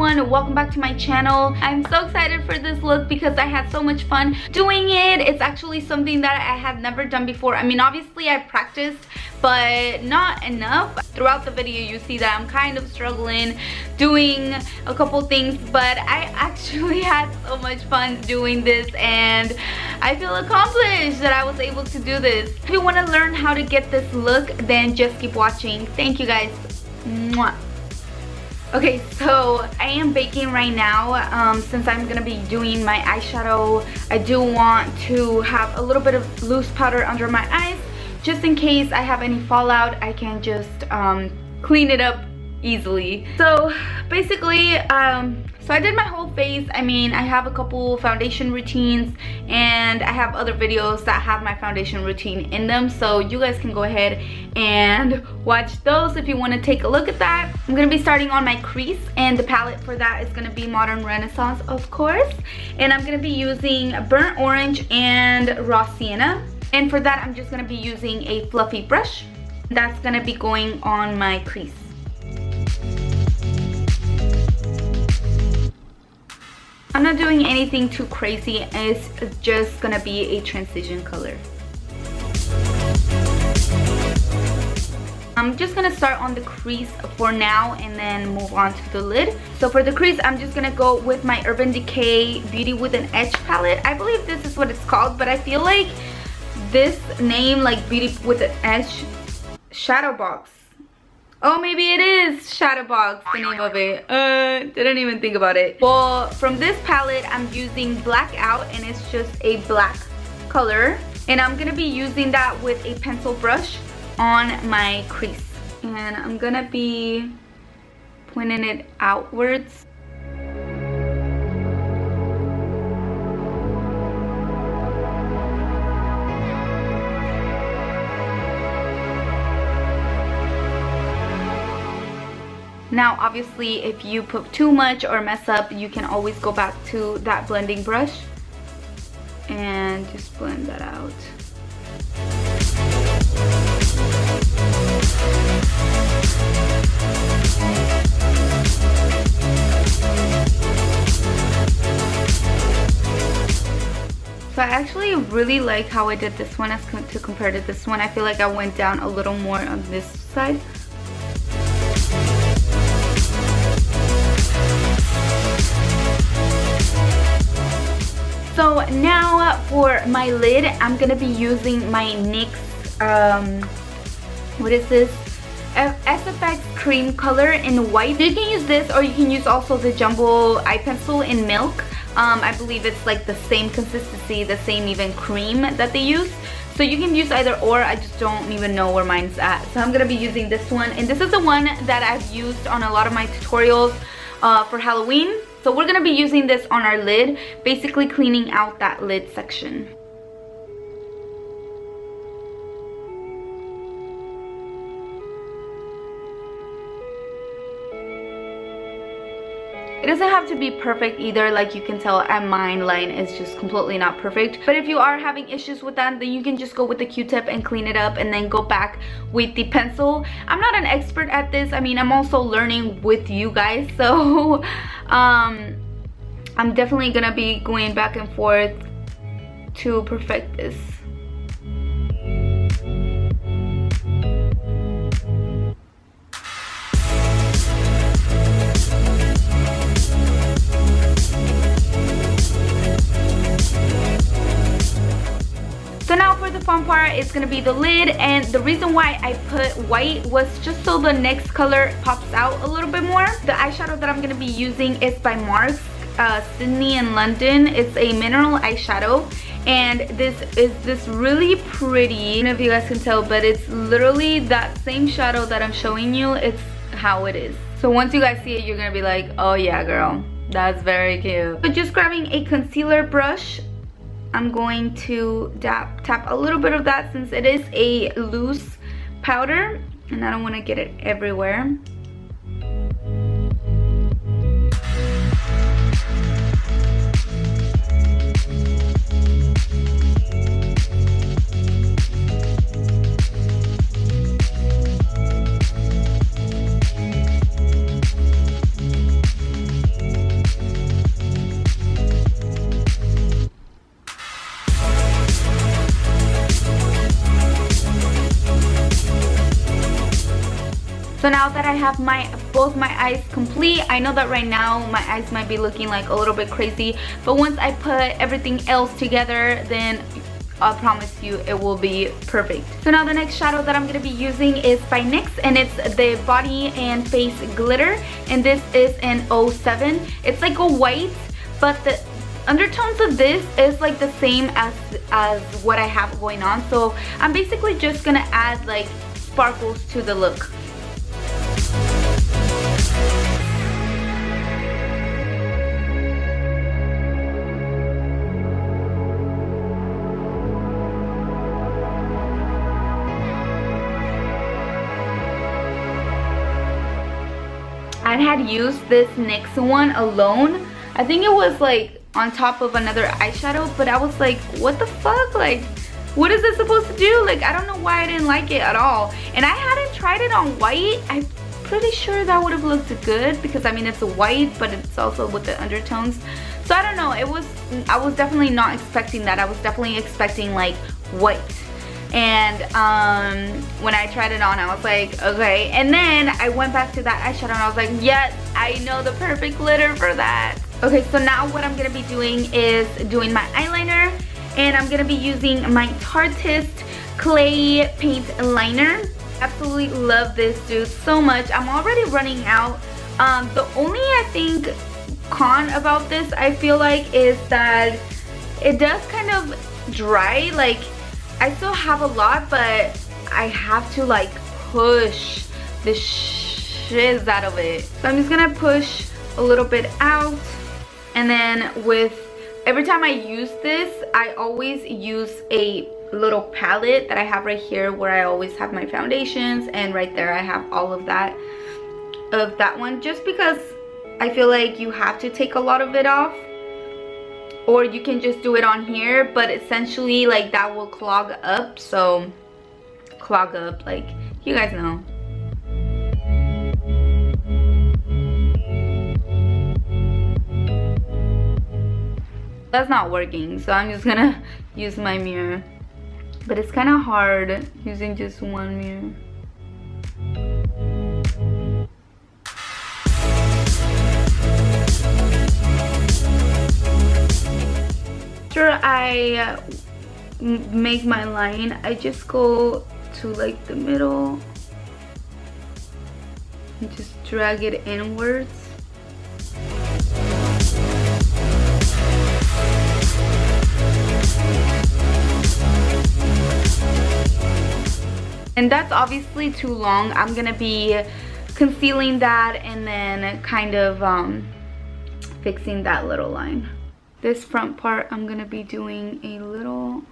everyone, welcome back to my channel. I'm so excited for this look because I had so much fun doing it. It's actually something that I had never done before. I mean, obviously I practiced, but not enough. Throughout the video you see that I'm kind of struggling doing a couple things, but I actually had so much fun doing this and I feel accomplished that I was able to do this. If you want to learn how to get this look, then just keep watching. Thank you guys. Mwah. Okay, so I am baking right now. Since I'm gonna be doing my eyeshadow, I do want to have a little bit of loose powder under my eyes just in case I have any fallout. I can just clean it up easily. So basically, so I did my whole face. I mean, I have a couple foundation routines and I have other videos that have my foundation routine in them, so you guys can go ahead and watch those if you want to take a look at that. I'm gonna be starting on my crease, and the palette for that is gonna be Modern Renaissance, of course, and I'm gonna be using burnt orange and raw sienna, and for that I'm just gonna be using a fluffy brush that's gonna be going on my crease. I'm not doing anything too crazy. It's just gonna be a transition color. I'm just gonna start on the crease for now and then move on to the lid. So for the crease, I'm just gonna go with my Urban Decay Beauty with an Edge palette. I believe this is what it's called, but I feel like this name, like Beauty with an Edge, Shadow Box. Oh, maybe it is Shadow Box, the name of it. Didn't even think about it. Well, from this palette, I'm using Blackout, and it's just a black color. And I'm gonna be using that with a pencil brush on my crease. And I'm gonna be pointing it outwards. Now obviously if you put too much or mess up, you can always go back to that blending brush and just blend that out. So I actually really like how I did this one as to compare to this one. I feel like I went down a little more on this side. So now for my lid, I'm gonna be using my NYX, what is this? SFX Creme color in white. You can use this, or you can use also the Jumbo Eye Pencil in Milk. I believe it's like the same consistency, the same even cream that they use. So you can use either or, I just don't even know where mine's at. So I'm gonna be using this one, and this is the one that I've used on a lot of my tutorials for Halloween. So we're gonna be using this on our lid, basically cleaning out that lid section. It doesn't have to be perfect either. Like you can tell, my line is just completely not perfect. But if you are having issues with that, then you can just go with the Q-tip and clean it up and then go back with the pencil. I'm not an expert at this. I mean, I'm also learning with you guys. So I'm definitely gonna be going back and forth to perfect this. So now for the fun part, it's gonna be the lid, and the reason why I put white was just so the next color pops out a little bit more. The eyeshadow that I'm gonna be using is by Marsk, Sydney and London. It's a mineral eyeshadow, and this is this really pretty, I don't know if you guys can tell, but it's literally that same shadow that I'm showing you. It's how it is. So once you guys see it, you're gonna be like, oh yeah girl, that's very cute. So just grabbing a concealer brush, I'm going to tap a little bit of that since it is a loose powder and I don't want to get it everywhere. So now that I have both my eyes complete, I know that right now my eyes might be looking like a little bit crazy, but once I put everything else together, then I promise you it will be perfect. So now the next shadow that I'm going to be using is by NYX, and it's the Body and Face Glitter, and this is in 07. It's like a white, but the undertones of this is like the same as what I have going on. So I'm basically just going to add like sparkles to the look. I had used this NYX one alone. I think it was like on top of another eyeshadow, but I was like, what the fuck? Like, what is this supposed to do? Like, I don't know why I didn't like it at all. And I hadn't tried it on white. I'm pretty sure that would have looked good because I mean it's a white, but it's also with the undertones. So I don't know, I was definitely not expecting that. I was definitely expecting like white. And when I tried it on, I was like, okay. And then I went back to that eyeshadow and I was like, yes, I know the perfect glitter for that. Okay, so now what I'm gonna be doing is doing my eyeliner, and I'm gonna be using my Tarteist clay paint liner. Absolutely love this, dude, so much. I'm already running out. The only, I think, con about this, I feel like, is that it does kind of dry. Like, I still have a lot, but I have to like push the shiz out of it. So I'm just gonna push a little bit out, and then every time I use this, I always use a little palette that I have right here where I always have my foundations, and right there I have all of that one, just because I feel like you have to take a lot of it off. Or you can just do it on here, but essentially like that will clog up. So clog up, like, you guys know. That's not working, so I'm just gonna use my mirror. But it's kind of hard using just one mirror. After I make my line, I just go to like the middle and just drag it inwards. And that's obviously too long. I'm gonna be concealing that and then kind of fixing that little line. This front part, I'm gonna be doing a little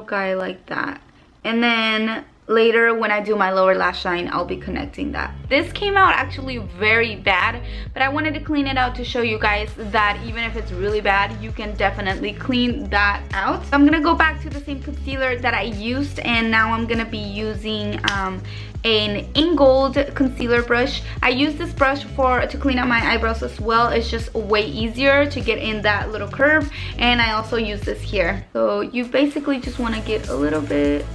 guy like that. And then later when I do my lower lash line, I'll be connecting that. This came out actually very bad, but I wanted to clean it out to show you guys that even if it's really bad, you can definitely clean that out. So I'm gonna go back to the same concealer that I used, and now I'm gonna be using an Ingold concealer brush. I use this brush to clean out my eyebrows as well. It's just way easier to get in that little curve, and I also use this here. So you basically just want to get a little bit.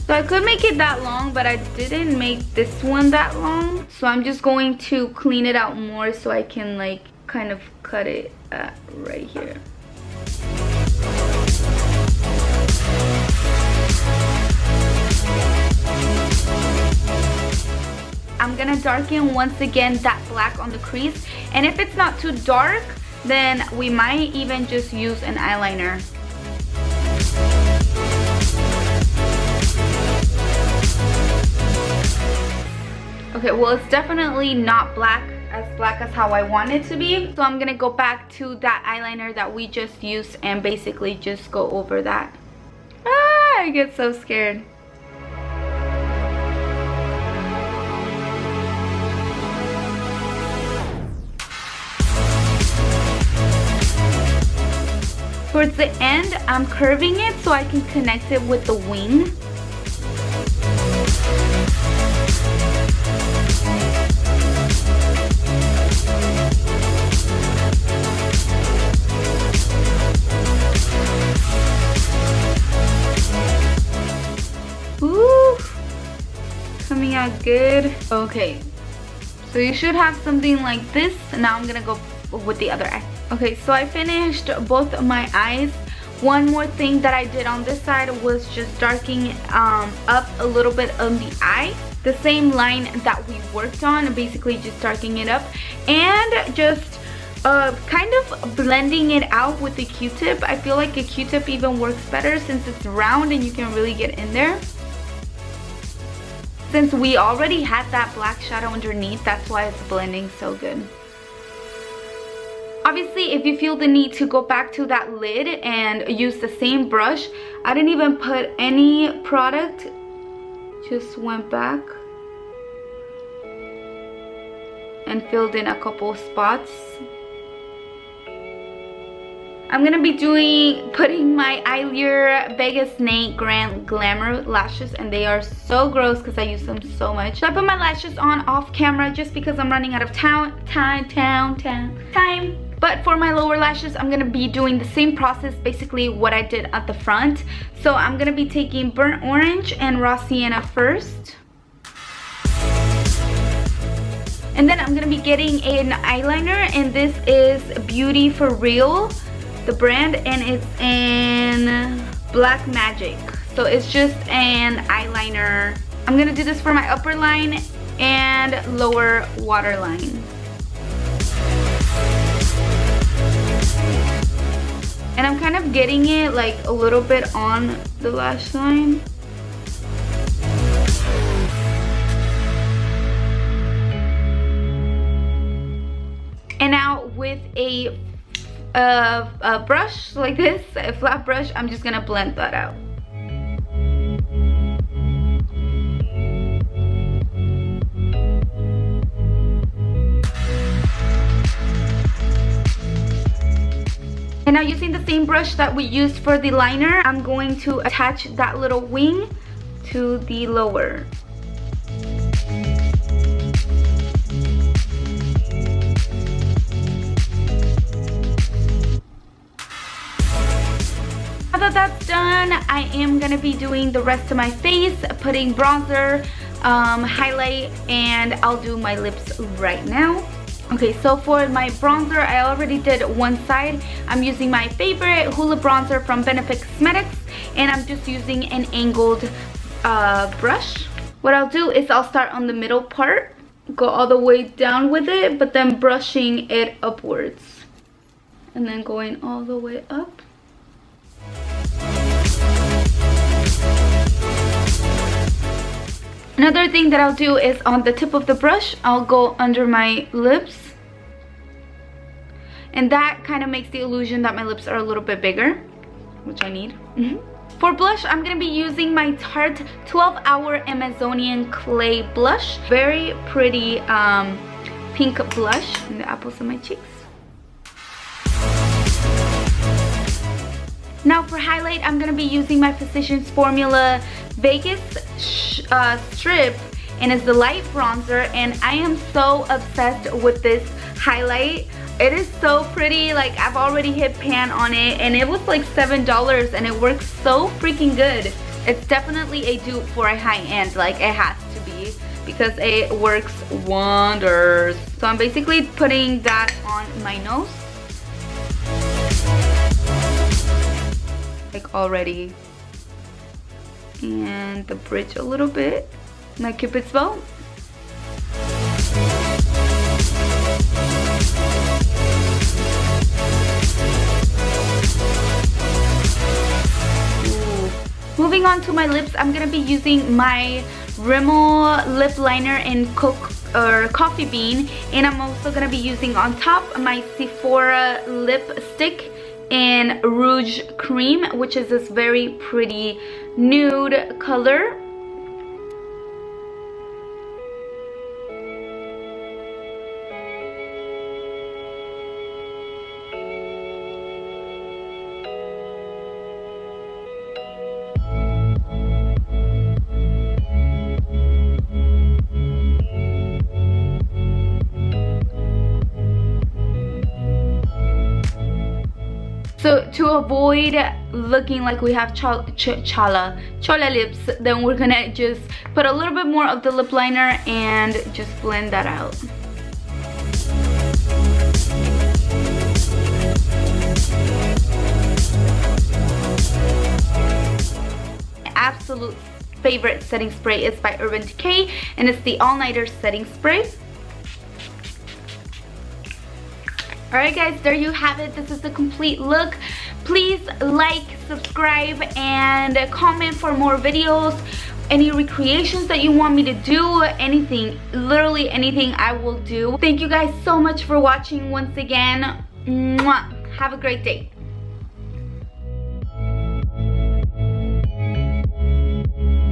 So I could make it that long, but I didn't make this one that long. So I'm just going to clean it out more so I can like kind of cut it right here. I'm gonna darken once again that black on the crease, and if it's not too dark, then we might even just use an eyeliner. Okay, well, it's definitely not black as how I want it to be. So I'm gonna go back to that eyeliner that we just used and basically just go over that. Ah, I get so scared. Towards the end, I'm curving it so I can connect it with the wing. not good. Okay, so you should have something like this. Now I'm gonna go with the other eye. Okay, so I finished both of my eyes. One more thing that I did on this side was just darkening up a little bit on the eye. The same line that we worked on, basically just darkening it up and just kind of blending it out with the Q-tip. I feel like a Q-tip even works better since it's round and you can really get in there. Since we already had that black shadow underneath, that's why it's blending so good. Obviously, if you feel the need to go back to that lid and use the same brush, I didn't even put any product, just went back and filled in a couple spots. I'm gonna be putting my Eyeliner Vegas Night Grand Glamour lashes, and they are so gross because I use them so much. So I put my lashes on off camera just because I'm running out of time. But for my lower lashes, I'm gonna be doing the same process, basically what I did at the front. So I'm gonna be taking Burnt Orange and Raw Sienna first. And then I'm gonna be getting an eyeliner, and this is Beauty For Real, the brand, and it's in Black Magic. So it's just an eyeliner. I'm gonna do this for my upper line and lower waterline. And I'm kind of getting it like a little bit on the lash line. And now with a brush like this, a flat brush, I'm just gonna blend that out. And now using the same brush that we used for the liner, I'm going to attach that little wing to the lower. Now that that's done, I am gonna be doing the rest of my face, putting bronzer, highlight, and I'll do my lips right now. Okay, so for my bronzer, I already did one side. I'm using my favorite Hoola bronzer from Benefit Cosmetics, and I'm just using an angled brush. What I'll do is I'll start on the middle part, go all the way down with it, but then brushing it upwards, and then going all the way up. Another thing that I'll do is on the tip of the brush, I'll go under my lips. And that kind of makes the illusion that my lips are a little bit bigger, which I need. For blush, I'm going to be using my Tarte 12-Hour Amazonian Clay Blush. Very pretty pink blush in the apples of my cheeks. Now for highlight, I'm going to be using my Physicians Formula Vegas Strip, and it's the light bronzer, and I am so obsessed with this highlight. It is so pretty. Like, I've already hit pan on it, and it was like $7, and it works so freaking good. It's definitely a dupe for a high-end, like it has to be, because it works wonders. So I'm basically putting that on my nose, like already, and the bridge a little bit, my Cupid's bow. Moving on to my lips, I'm gonna be using my Rimmel lip liner in Coffee Bean, and I'm also gonna be using on top my Sephora lipstick in Rouge Cream, which is this very pretty nude color. So to avoid looking like we have chola lips, then we're gonna just put a little bit more of the lip liner and just blend that out. Absolute favorite setting spray is by Urban Decay, and it's the All Nighter setting spray. Alright guys, there you have it. This is the complete look. Please like, subscribe, and comment for more videos. Any recreations that you want me to do, anything, literally anything I will do. Thank you guys so much for watching once again. Mwah. Have a great day.